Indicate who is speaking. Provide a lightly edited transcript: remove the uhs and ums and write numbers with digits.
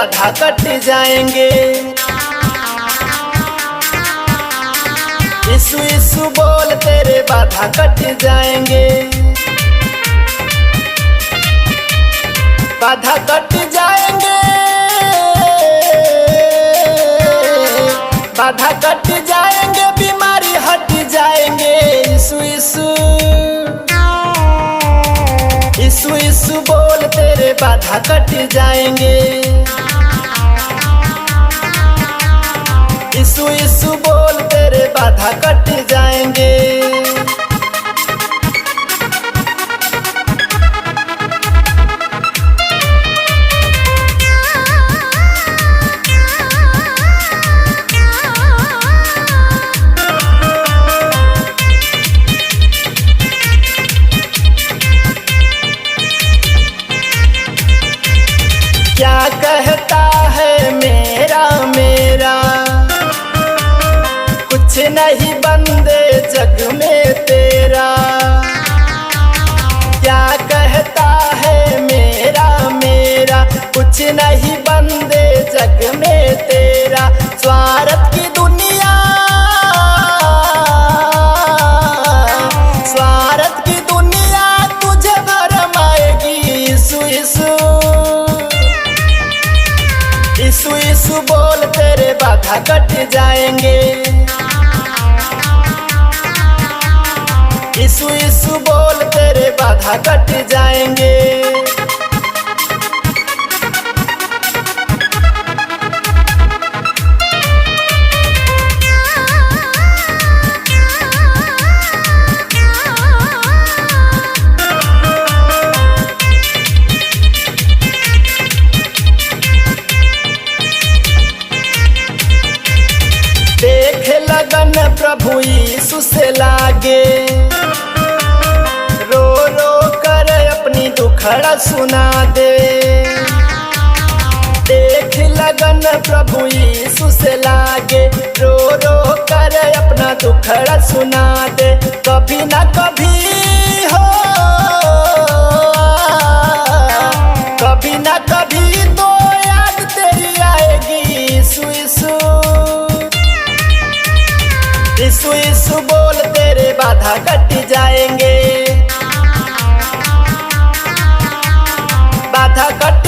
Speaker 1: बाधा कट जाएंगे। यीशु यीशु बोल तेरे बाधा कट जाएंगे। बाधा कट जाएंगे, बाधा कट जाएंगे, बीमारी हट जाएंगे। यीशु यीशु यीशु यीशु बोल तेरे बाधा कट जाएंगे। यीशु यीशु बोल तेरे बाधा कट जाएंगे। क्या कहता है मेरा मेरा, कुछ नहीं बंदे जग में तेरा। क्या कहता है मेरा मेरा, कुछ नहीं बंदे जग में तेरा। स्वार्थ की दुनिया, स्वार्थ की दुनिया तुझे भरमाएगी। यीशु यीशु यीशु यीशु बोल तेरे बाधा कट जाएंगे। यीशु यीशु बोल तेरे बाधा कट जाएंगे। देख लगन प्रभु यीशु से लागे, रो रो कर अपनी दुखड़ा सुना दे। देख लगन प्रभु यीशु से लागे, रो रो कर अपना दुखड़ा सुना दे। कभी ना कभी हो, कभी ना कभी तो याद तेरी आएगी। यीशु यीशु यीशु यीशु बोल तेरे बाधा कट जाएंगे। बाधा कट